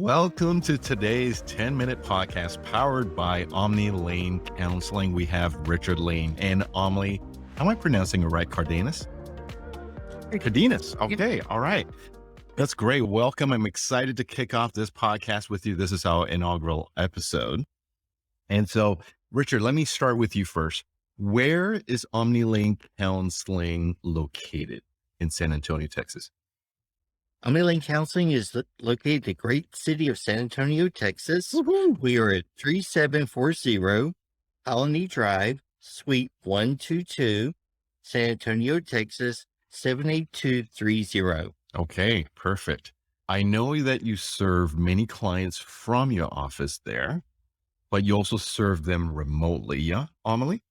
Welcome to today's 10-minute podcast powered by OMNI Layne Counseling. We have Richard Layne and Amely. Am I pronouncing it right? Cardenas? Cardenas. Okay. All right. That's great. Welcome. I'm excited to kick off this podcast with you. This is our inaugural episode. And so, Richard, let me start with you first. Where is OMNI Layne Counseling located in San Antonio, Texas? OMNI Layne Counseling is located in the great city of San Antonio, Texas. Woo-hoo. We are at 3740 Colony Drive, Suite 122, San Antonio, Texas, 78230. Okay, perfect. I know that you serve many clients from your office there, but you also serve them remotely. Yeah, Amely?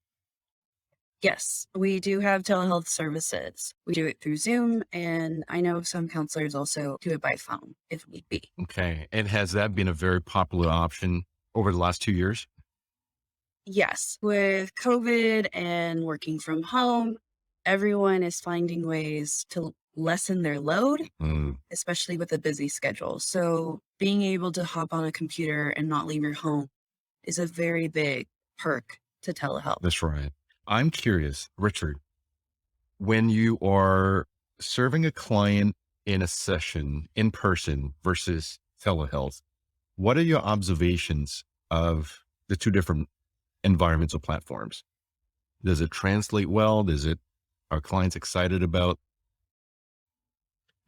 Yes, we do have telehealth services. We do it through Zoom, and I know some counselors also do it by phone if need be. Okay. And has that been a very popular option over the last 2 years? Yes, with COVID and working from home, everyone is finding ways to lessen their load, Mm, especially with a busy schedule. So being able to hop on a computer and not leave your home is a very big perk to telehealth. that's right. I'm curious, Richard, when you are serving a client in a session in person versus telehealth, what are your observations of the two different environmental platforms? Does it translate well? Are clients excited about?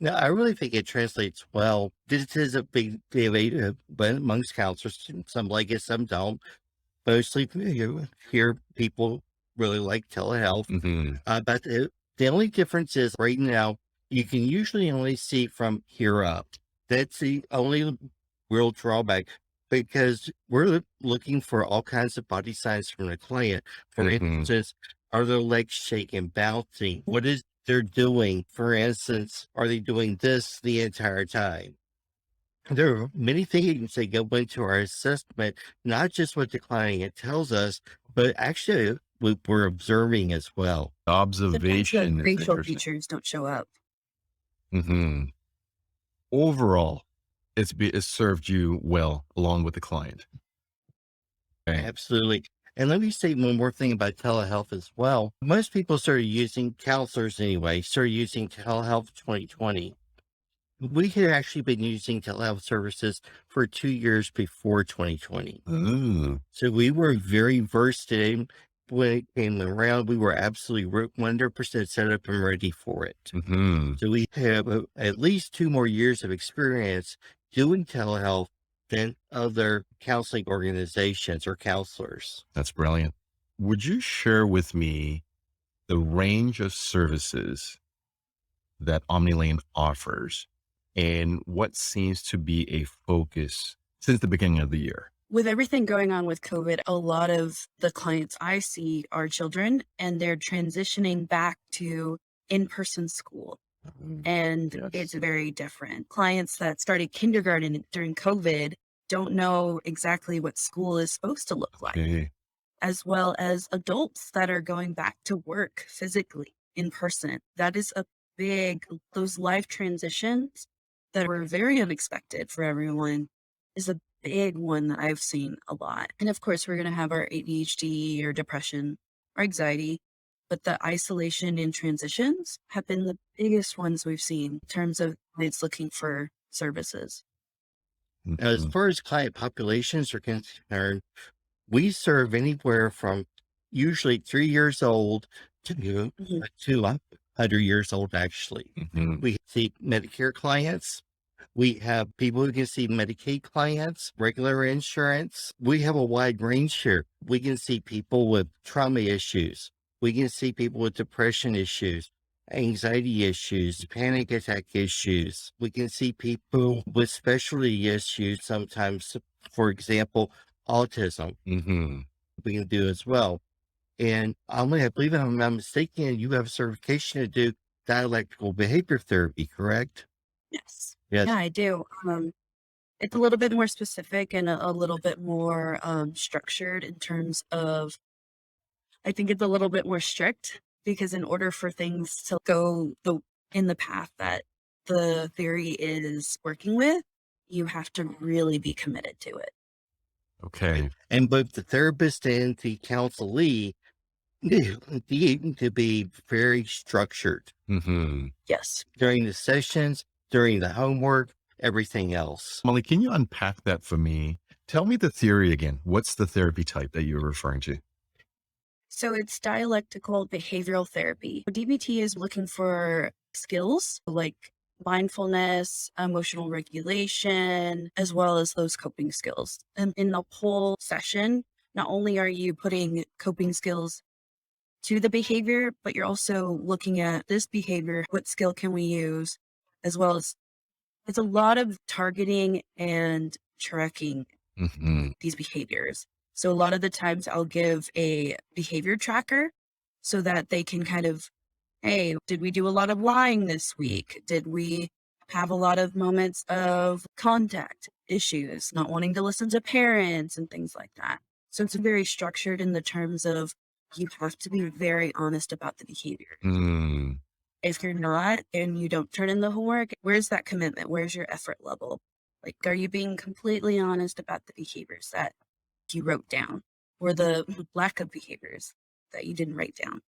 No, I really think it translates well. This is a big debate amongst counselors. Some like it, some don't. Mostly you hear people really like telehealth. Mhm. But the only difference is right now, you can usually only see from here up. That's the only real drawback because we're looking for all kinds of body signs from the client. For Mhm. instance, are their legs shaking, bouncing? What is they're doing? For instance, are they doing this the entire time? There are many things that go into our assessment, not just what the client tells us, but actually what we're observing as well. Sometimes the Observation is facial interesting. features don't show up. Mhm. Overall, it's served you well along with the client. Okay. Absolutely. And let me say one more thing about telehealth as well. Most people started using counselors anyway, started using telehealth 2020. We had actually been using telehealth services for 2 years before 2020. Ooh. So we were very versed in when it came around. We were absolutely 100% set up and ready for it. Mhm. So we have at least 2 more years of experience doing telehealth than other counseling organizations or counselors. That's brilliant. Would you share with me the range of services that OMNI Layne offers and what seems to be a focus since the beginning of the year? With everything going on with COVID, a lot of the clients I see are children and they're transitioning back to in-person school. And it's Yes. very different. Clients that started kindergarten during COVID don't know exactly what school is supposed to look like, Okay. as well as adults that are going back to work physically in person. That is those life transitions that were very unexpected for everyone is a big one that I've seen a lot. And of course, we're going to have our ADHD or depression or anxiety, but the isolation and transitions have been the biggest ones we've seen in terms of clients looking for services. As Mhm. far as client populations are concerned, we serve anywhere from usually 3 years old to Mhm. 200 years old, actually. Mhm. We see Medicare clients. We have people who can see Medicaid clients, regular insurance. We have a wide range here. We can see people with trauma issues. We can see people with depression issues, anxiety issues, panic attack issues. We can see people with specialty issues sometimes, for example, autism. Mhm. We can do as well. And I believe if I'm not mistaken, you have certification to do dialectical behavior therapy, correct? Yes. Yes. Yeah, I do. It's a little bit more specific and a little bit more structured in terms of, I think it's a little bit more strict because in order for things to go in the path that the theory is working with, you have to really be committed to it. Okay. And both the therapist and the counselee need to be very structured Mm-hmm. Yes. during the sessions, during the homework, everything else. Molly, can you unpack that for me? Tell me the theory again. What's the therapy type that you're referring to? So it's dialectical behavioral therapy. DBT is looking for skills like mindfulness, emotional regulation, as well as those coping skills. And in the whole session, not only are you putting coping skills to the behavior, but you're also looking at this behavior. What skill can we use? As well as it's a lot of targeting and tracking Mm-hmm. these behaviors. So a lot of the times I'll give a behavior tracker so that they can kind of, hey, did we do a lot of lying this week? Did we have a lot of moments of contact issues, not wanting to listen to parents and things like that? So it's very structured in the terms of you have to be very honest about the behavior. Mm. If you're not and you don't turn in the homework, where's that commitment? Where's your effort level? Like, are you being completely honest about the behaviors that you wrote down or the lack of behaviors that you didn't write down?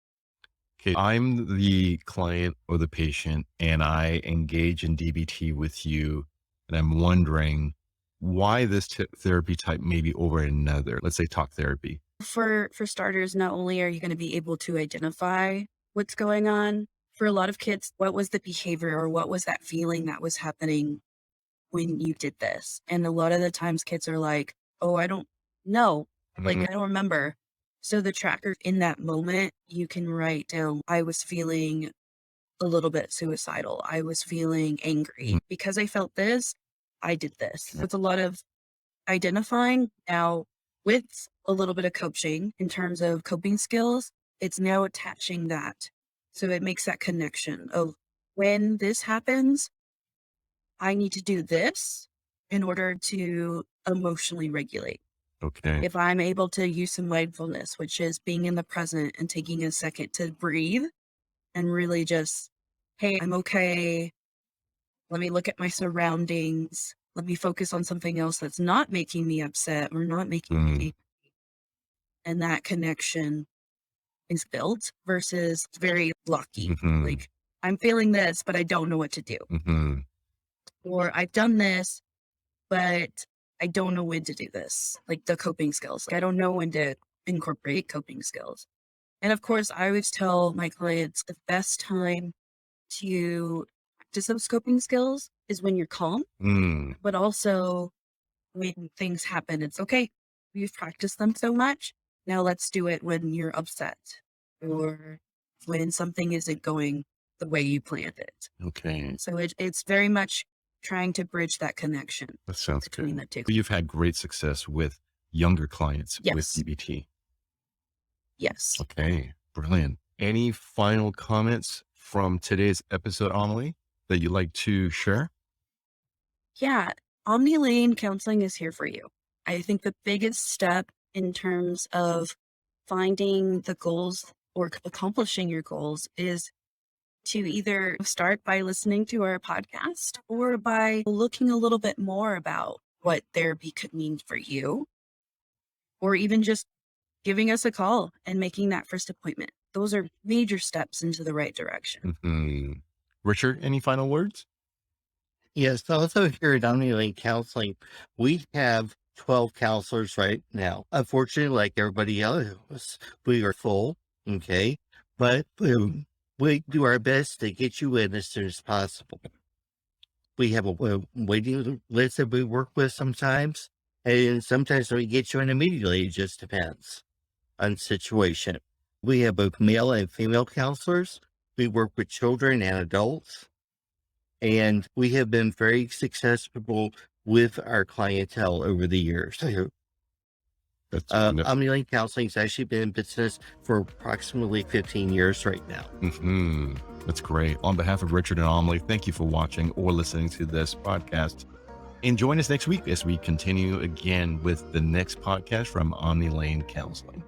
Okay. I'm the client or the patient, and I engage in DBT with you. And I'm wondering why this therapy type may be over another. Let's say talk therapy. For starters, not only are you going to be able to identify what's going on, for a lot of kids, what was the behavior or what was that feeling that was happening when you did this? And a lot of the times kids are like, oh, I don't know. Like, Mhm. I don't remember. So the tracker in that moment, you can write down, I was feeling a little bit suicidal. I was feeling angry Mhm. because I felt this. I did this. So it's a lot of identifying now with a little bit of coaching in terms of coping skills. It's now attaching that. So it makes that connection of when this happens, I need to do this in order to emotionally regulate. Okay. If I'm able to use some mindfulness, which is being in the present and taking a second to breathe and really just, hey, I'm okay. Let me look at my surroundings. Let me focus on something else that's not making me upset or not making me Mm. angry. And that connection is built versus very blocky. Mm-hmm. Like, I'm feeling this, but I don't know what to do. Mm-hmm. Or I've done this, but I don't know when to do this. Like the coping skills. Like, I don't know when to incorporate coping skills. And of course, I always tell my clients the best time to practice those coping skills is when you're calm, Mm. but also when things happen. It's okay. You've practiced them so much. Now let's do it when you're upset or when something isn't going the way you planned it. Okay. So it's very much trying to bridge that connection That sounds between good. the two. You've had great success with younger clients with Yes. DBT. Yes. Okay. Brilliant. Any final comments from today's episode, Amelie, that you'd like to share? Yeah. OMNI Layne Counseling is here for you. I think the biggest step in terms of finding the goals or accomplishing your goals is to either start by listening to our podcast or by looking a little bit more about what therapy could mean for you, or even just giving us a call and making that first appointment. Those are major steps into the right direction. Mm-hmm. Richard, any final words? Yes, also here at OMNI Layne Counseling, we have 12 counselors right now. Unfortunately, like everybody else, we are full, okay? But we do our best to get you in as soon as possible. We have a waiting list that we work with sometimes, and sometimes we get you in immediately. It just depends on the situation. We have both male and female counselors. We work with children and adults. And we have been very successful with our clientele over the years. That's wonderful. OMNI Layne Counseling has actually been in business for approximately 15 years right now. Mm-hmm. That's great. On behalf of Richard and Amelie, thank you for watching or listening to this podcast. And join us next week as we continue again with the next podcast from OMNI Layne Counseling.